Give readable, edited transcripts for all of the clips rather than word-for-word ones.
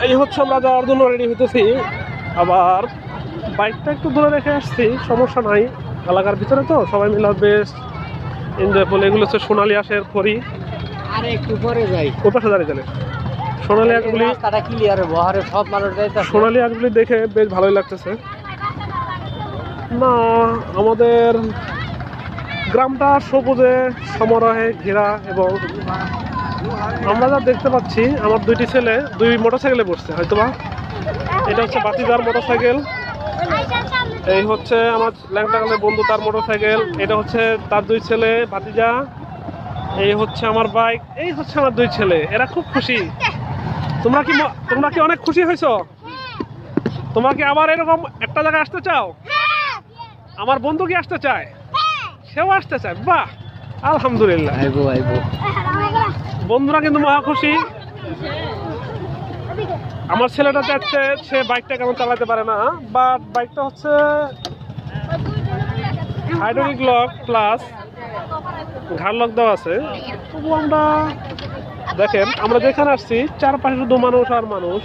এই হচ্ছে আমরা যাওয়ার জন্য রেডি হইতেছি। আবার বাইকটা একটু দূরে রেখে আসছি, সমস্যা নাই, এলাকার ভিতরে তো সবাই মিলে বেশ এনজয় করলে। এগুলো হচ্ছে সোনালী আঁশের খড়ি। আরে একটু পরে যাই, ওই পাশে দাঁড়িয়ে চলে। সোনালী আঁশগুলি রাস্তাটা ক্লিয়ার হবে, হারে সব মানুষ যাইতেছে। সোনালী আঁশগুলি দেখে বেশ ভালোই লাগতেছে। না, আমাদের গ্রামটা সবুজে সমারোহে ঘেরা এবং আমরা যা দেখতে পাচ্ছি, আমার দুইটি ছেলে দুই মোটরসাইকেলে বসছে হয়তোবা। এটা হচ্ছে বাতিজার মোটরসাইকেল, এই হচ্ছে আমার ল্যাংটাকালের বন্ধু তার মোটরসাইকেল, এটা হচ্ছে তার দুই ছেলে ভাতিজা, এই হচ্ছে আমার বাইক, এই হচ্ছে আমার দুই ছেলে। এরা খুব খুশি। তোমরা কি অনেক খুশি হয়েছো? তোমরা কি আবার এরকম একটা জায়গায় আসতে চাও? আমার বন্ধু কি আসতে চায়? সেও আসতে চায়। বাহ, আলহামদুলিল্লাহ। বন্ধুরা কিন্তু মহা খুশি। আমার ছেলেটা চাচ্ছে সে বাইকটা কেমন চালাতে পারে না, বাট বাইকটা হচ্ছে হাইড্রোলিক লক প্লাস ঘাড় লক দেওয়া আছে। তবু আমরা দেখেন, আমরা যেখানে আসছি চারপাশে শুধু মানুষ আর মানুষ।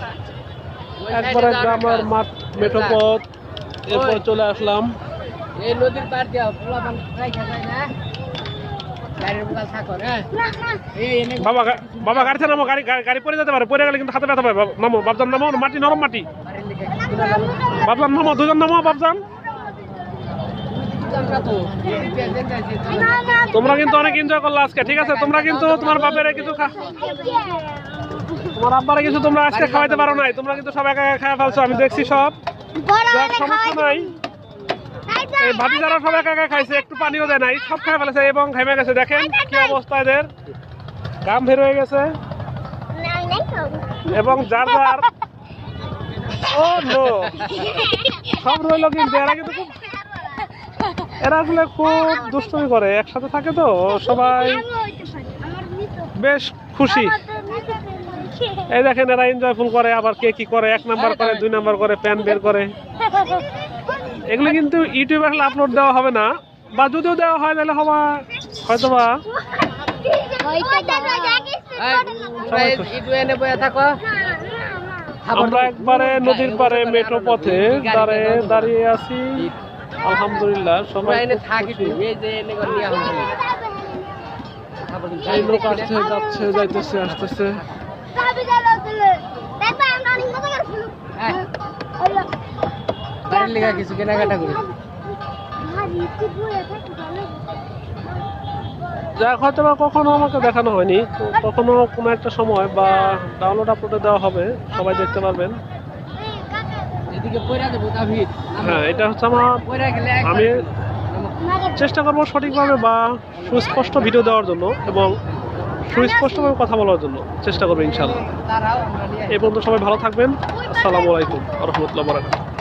একবারে গ্রামের মাঠ, মেঠো পথ, এরপর চলে আসলাম। এই নদীর পার দিয়া পোলাপান রাইখা যায় না, গাড়ির বুকাল থাকো না। বাবা গাড়ি থেকে নামো, গাড়ি পরে যেতে পারে, পরে গেলে কিন্তু হাতে ব্যথা পাবে। নামো বাবজান, নামো, মাটি নরম মাটি। বাবজান নামো, দুজন নামো বাবজান। তোমরা কিন্তু অনেক এনজয় করলে আজকে, ঠিক আছে? তোমরা কিন্তু তোমার বাপের কিছু তোমার আব্বারে কিছু তোমরা আজকে খাওয়াইতে পারো নাই, তোমরা কিন্তু সব একা একা খাওয়া ফেলছো, আমি দেখছি সব। সমস্যা নাই, এই ভাতিজারা সব একা একা খাইছে, একটু পানিও দেয় নাই, সব খাই ফেলেছে এবং ঘেমে গেছে। দেখেন কি অবস্থা, এদের ঘাম বের হয়ে গেছে এবং যার যার ও নো সব রইল। কিন্তু এরা আসলে খুব দুষ্টুমি করে, একসাথে থাকে তো সবাই, বেশ খুশি। এই দেখেন এরা এনজয় ফুল করে, আবার কে কি করে, 1 নাম্বার করে, 2 নাম্বার করে, প্যান বের করে। এগুলো কিন্তু ইউটিউবে আসলে আপলোড দেওয়া হবে না, বা যদিও দেওয়া হয় তাহলে হয়তোবা আমরা একবারে নদীর পারে মেঠো পথে দাঁড়িয়ে আছি। আলহামদুলিল্লাহ সবাই লোক আসছে, যাচ্ছে, যাইতেছে, আসতেছে। কিছু কেনাকাটা করি, যাক, হয়তো বা কখনো আমাকে দেখানো হয়নি, কখনো কোনো একটা সময় বা ডাউনলোড আপলোডে দেওয়া হবে, সবাই দেখতে পারবেন। হ্যাঁ, এটা হচ্ছে আমার, আমি চেষ্টা করবো সঠিকভাবে বা সুস্পষ্ট ভিডিও দেওয়ার জন্য এবং সুস্পষ্টভাবে কথা বলার জন্য চেষ্টা করবো ইনশাআল্লাহ। এই পর্যন্ত সবাই ভালো থাকবেন। আসসালামু আলাইকুম ওয়া রাহমাতুল্লাহি ওয়া বারাকাতুহু।